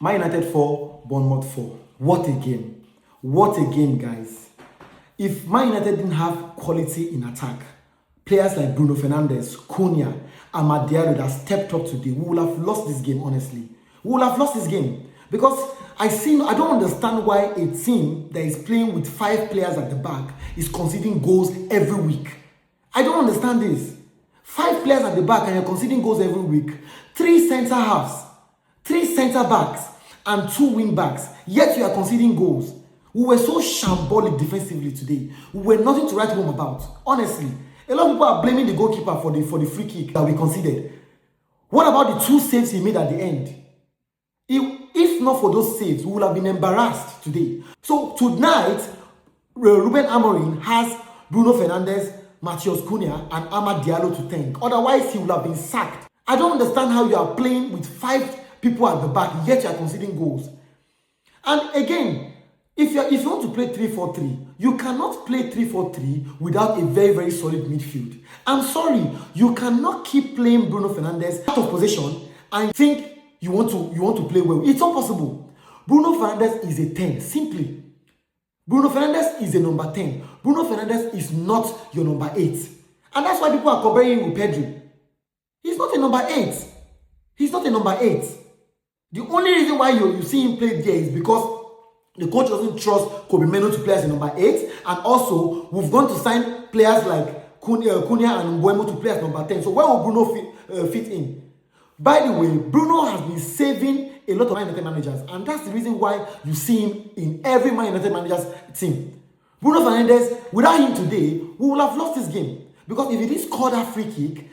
Man United 4, Bournemouth 4. What a game. What a game, guys. If Man United didn't have quality in attack, players like Bruno Fernandes, Cunha, Amad Diallo that stepped up today, we would have lost this game, honestly. We would have lost this game. Because I don't understand why a team that is playing with 5 players at the back is conceding goals every week. I don't understand this. 5 players at the back and you're conceding goals every week. 3 centre halves, 3 centre backs, and 2 wing backs. Yet you are conceding goals. We were so shambolic defensively today. We were nothing to write home about. Honestly, a lot of people are blaming the goalkeeper for the free kick that we conceded. What about the 2 saves he made at the end? If not for those saves, we would have been embarrassed today. So tonight, Ruben Amorim has Bruno Fernandes, Matheus Cunha, and Amad Diallo to thank. Otherwise, he would have been sacked. I don't understand how you are playing with 5 people at the back, yet you are conceding goals. And again, if you want to play 3-4-3, you cannot play 3-4-3 without a very, very solid midfield. I'm sorry, you cannot keep playing Bruno Fernandes out of possession and think you want to play well. It's not possible. Bruno Fernandes is a 10, simply. Bruno Fernandes is a number 10. Bruno Fernandes is not your number 8. And that's why people are comparing him with Pedri. He's not a number 8. He's not a number 8. The only reason why you see him play there is because the coach doesn't trust Kobe Meno to play as a number 8. And also, we've gone to sign players like Cunha and Mbeumo to play as number 10. So where will Bruno fit in? By the way, Bruno has been saving a lot of Man United managers. And that's the reason why you see him in every Man United manager's team. Bruno Fernandes, without him today, we would have lost this game. Because if he didn't score that free kick,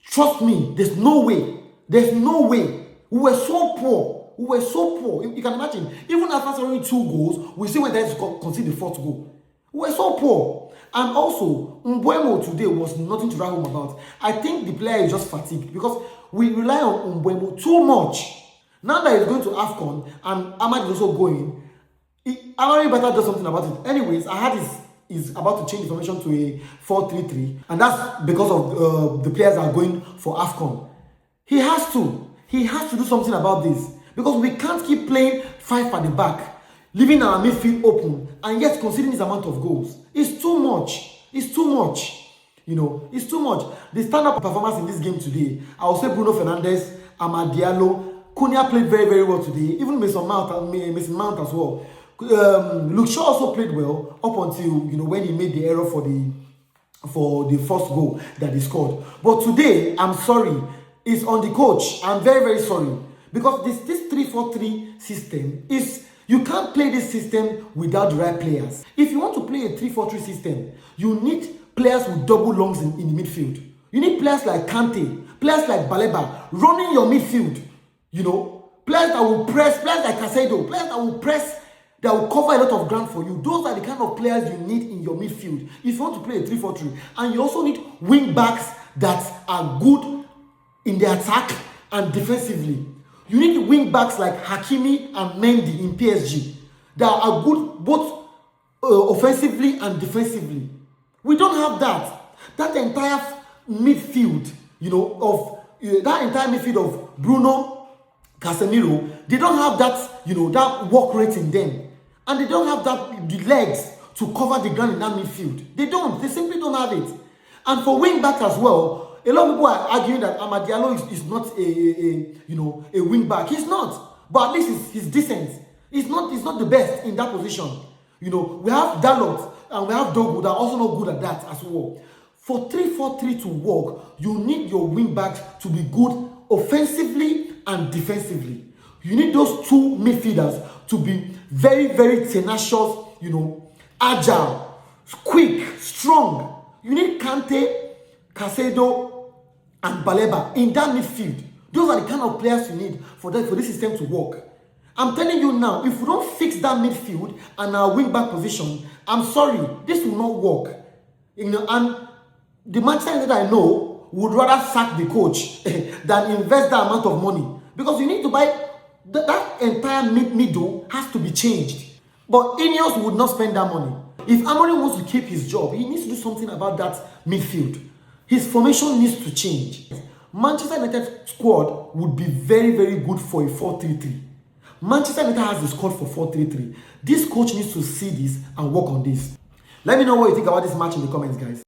trust me, there's no way. There's no way. We were so poor. We were so poor. You can imagine. Even after scoring 2 goals, we still went there to concede the 4th goal. We were so poor. And also, Mbeumo today was nothing to write home about. I think the player is just fatigued because we rely on Mbeumo too much. Now that he's going to AFCON and Amad is also going, Amad better do something about it. Anyways, I heard he's about to change the formation to a 4-3-3. And that's because of the players that are going for AFCON. He has to do something about this. Because we can't keep playing 5 at the back, leaving our midfield open, and yet conceding this amount of goals. It's too much. It's too much. It's too much. The stand-up performance in this game today, I will say Bruno Fernandes, Amad Diallo, Cunha played very, very well today. Even Mason Mount as well. Luke Shaw also played well up until when he made the error for the first goal that he scored. But today, I'm sorry, it's on the coach. I'm very, very sorry. Because this 3-4-3 system you can't play this system without the right players. If you want to play a 3-4-3 system, you need players with double lungs in the midfield. You need players like Kante, players like Baleba running your midfield. Players that will press, players like Casado, players that will press, that will cover a lot of ground for you. Those are the kind of players you need in your midfield if you want to play a 3-4-3. And you also need wing backs that are good in the attack and defensively. You need wing backs like Hakimi and Mendy in PSG that are good both offensively and defensively. We don't have that. That entire midfield, of Bruno, Casemiro, they don't have that, that work rate in them. And they don't have the legs to cover the ground in that midfield. They don't. They simply don't have it. And for wing back as well, a lot of people are arguing that Amad Diallo is not a wing back. He's not, but at least he's decent. He's not the best in that position. We have Dalot and we have Dogu that are also not good at that as well. For 3-4-3 to work, you need your wing backs to be good offensively and defensively. You need those 2 midfielders to be very, very tenacious, agile, quick, strong. You need Kante, Casado, and Baleba in that midfield. Those are the kind of players you need for this system to work. I'm telling you now, if we don't fix that midfield and our wing back position, I'm sorry, this will not work. And the Manchester United I know would rather sack the coach than invest that amount of money. Because you need to buy, that entire middle has to be changed. But Ineos would not spend that money. If Amorim wants to keep his job, he needs to do something about that midfield. His formation needs to change. Manchester United squad would be very, very good for a 4-3-3. Manchester United has the squad for 4-3-3. This coach needs to see this and work on this. Let me know what you think about this match in the comments, guys.